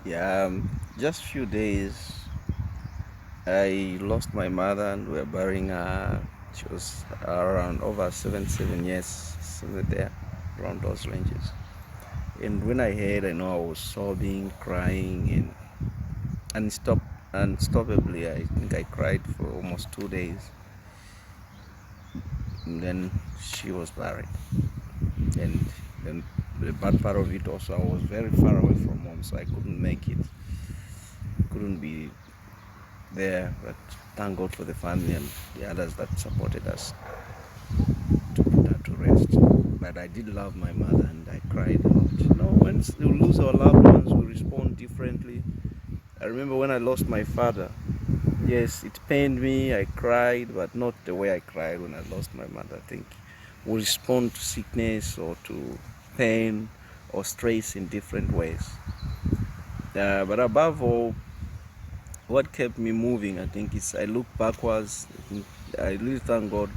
Yeah, just few days. I lost my mother, and we're burying her. She was around over 7 years, somewhere there, around those ranges. And when I heard, I know I was sobbing, crying, and unstoppably. I think I cried for almost 2 days. And then she was buried. And then the bad part of it also, I was very far away from home, so I couldn't make it. Couldn't be there, but thank God for the family and the others that supported us to put her to rest. But I did love my mother and I cried a lot. When we lose our loved ones, we respond differently. I remember when I lost my father. Yes, it pained me. I cried, but not the way I cried when I lost my mother. I think we respond to sickness or to pain or stress in different ways. But above all, what kept me moving, I think, is I look backwards. I really thank God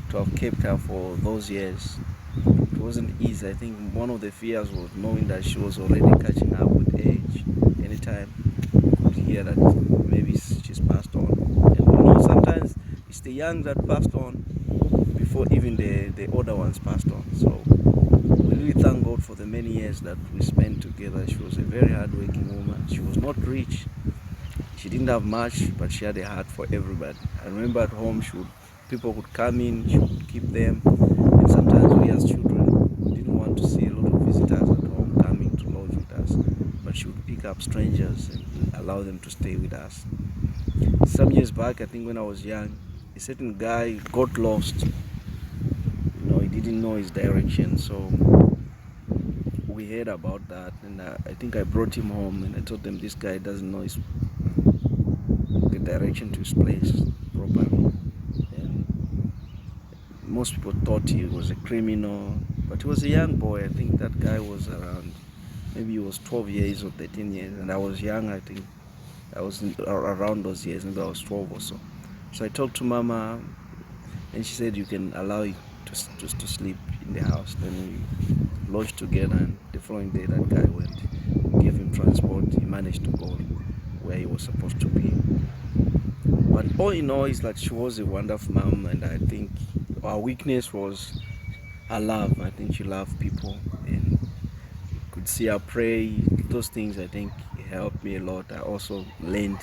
to have kept her for those years. It wasn't easy. I think one of the fears was knowing that she was already catching up with age. Anytime you could hear that maybe she's passed on. And sometimes it's the young that passed on before even the older ones passed on. So we really thank God for the many years that we spent together. She was a very hardworking woman. She was not rich. She didn't have much, but she had a heart for everybody. I remember at home, people would come in, she would keep them. And sometimes we as children, we didn't want to see a lot of visitors at home coming to lodge with us. But she would pick up strangers and allow them to stay with us. Some years back, I think when I was young, a certain guy got lost. He didn't know his direction. So we heard about that, and I think I brought him home and I told them this guy doesn't know the direction to his place properly. And most people thought he was a criminal, but he was a young boy. I think that guy was around, maybe he was 12 years or 13 years, and I was young. I think I was around those years, maybe I was 12 or so. So I talked to Mama, and she said you can allow him to sleep in the house. Then we lodged together, and the following day that guy went, gave him transport. He managed to go where he was supposed to be. But all in all, it's like she was a wonderful mom, and I think our weakness was her love. I think she loved people, and you could see her pray. Those things I think helped me a lot. I also learned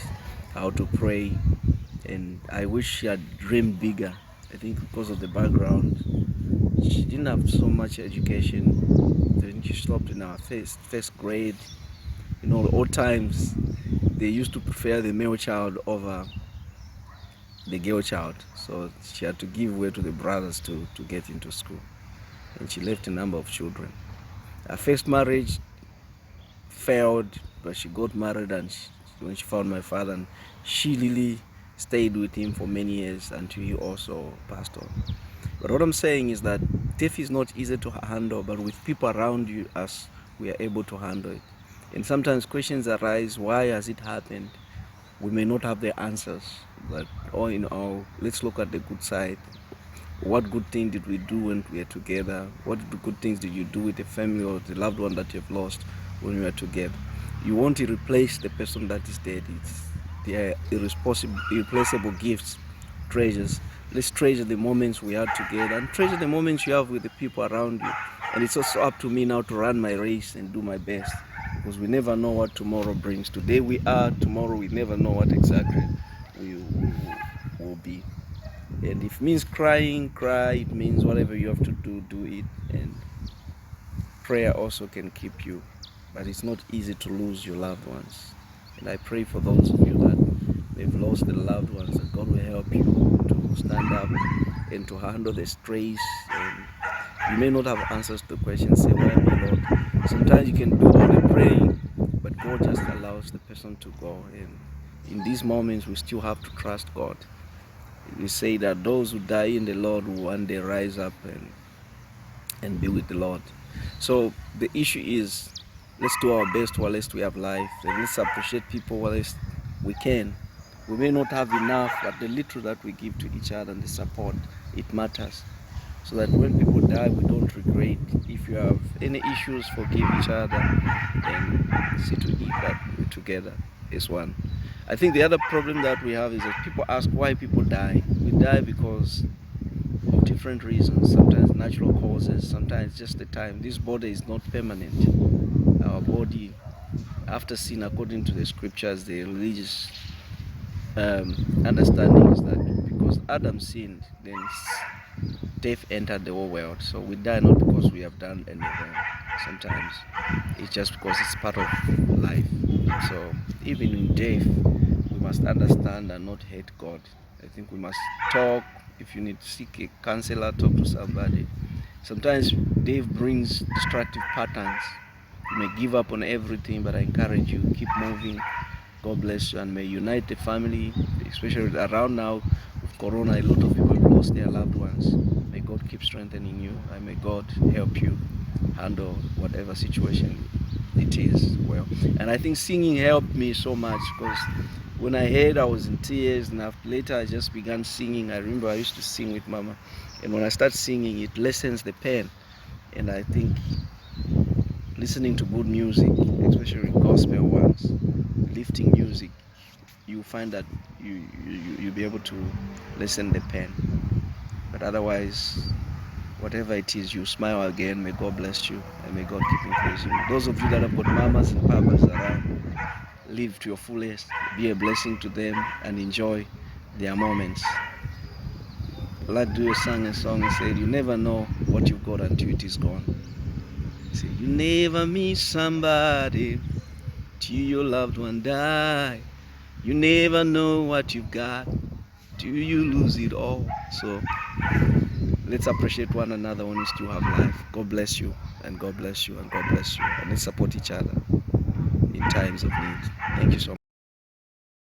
how to pray, and I wish she had dreamed bigger. I think because of the background, she didn't have so much education. Then she stopped in our first grade. All times they used to prefer the male child over the girl child. So she had to give way to the brothers to get into school. And she left a number of children. Her first marriage failed, but she got married when she found my father, and she really stayed with him for many years until he also passed on. But what I'm saying is that death is not easy to handle, but with people around you, us, we are able to handle it. And sometimes questions arise, why has it happened? We may not have the answers, but all in all, let's look at the good side. What good thing did we do when we were together? What good things did you do with the family or the loved one that you've lost when we were together? You want to replace the person that is dead. They are irreplaceable gifts, treasures. Let's treasure the moments we had together and treasure the moments you have with the people around you. And it's also up to me now to run my race and do my best, because we never know what tomorrow brings. Today we are, tomorrow we never know what exactly we will be. And if it means crying, cry. It means whatever you have to do, do it. And prayer also can keep you. But it's not easy to lose your loved ones. And I pray for those of you that they've lost their loved ones, that God will help you to stand up and to handle the stress. And you may not have answers to the questions, say, why me, Lord? Sometimes you can do all the praying, but God just allows the person to go. And in these moments, we still have to trust God. We say that those who die in the Lord will one day rise up and be with the Lord. So the issue is, let's do our best while we have life, and let's appreciate people while we can. We may not have enough, but the little that we give to each other and the support, it matters. So that when people die, we don't regret. If you have any issues, forgive each other and see to it that together as one. I think the other problem that we have is that people ask why people die. We die because of different reasons, sometimes natural causes, sometimes just the time. This body is not permanent. Our body, after sin, according to the scriptures, the religious understanding is that because Adam sinned, then death entered the whole world. So we die not because we have done any wrong. Sometimes it's just because it's part of life. So even in death, we must understand and not hate God. I think we must talk. If you need to seek a counselor, talk to somebody. Sometimes death brings destructive patterns. You may give up on everything, but I encourage you, keep moving. God bless you, and may unite the family, especially around now with Corona. A lot of people have lost their loved ones. May God keep strengthening you, and may God help you handle whatever situation it is well. And I think singing helped me so much, because when I heard, I was in tears, and later I just began singing. I remember I used to sing with Mama, and when I start singing, it lessens the pain. And I think listening to good music, especially gospel ones, lifting music, you find that you'll be able to lessen the pain. But otherwise, whatever it is, you smile again. May God bless you, and may God keep increasing you. Those of you that have got mamas and papas around, live to your fullest, be a blessing to them, and enjoy their moments. Like do sang a song and said, you never know what you've got until it is gone. Say, you never meet somebody till your loved one die. You never know what you've got till you lose it all. So let's appreciate one another when we still have life. God bless you, and God bless you, and God bless you. And let's support each other in times of need. Thank you so much.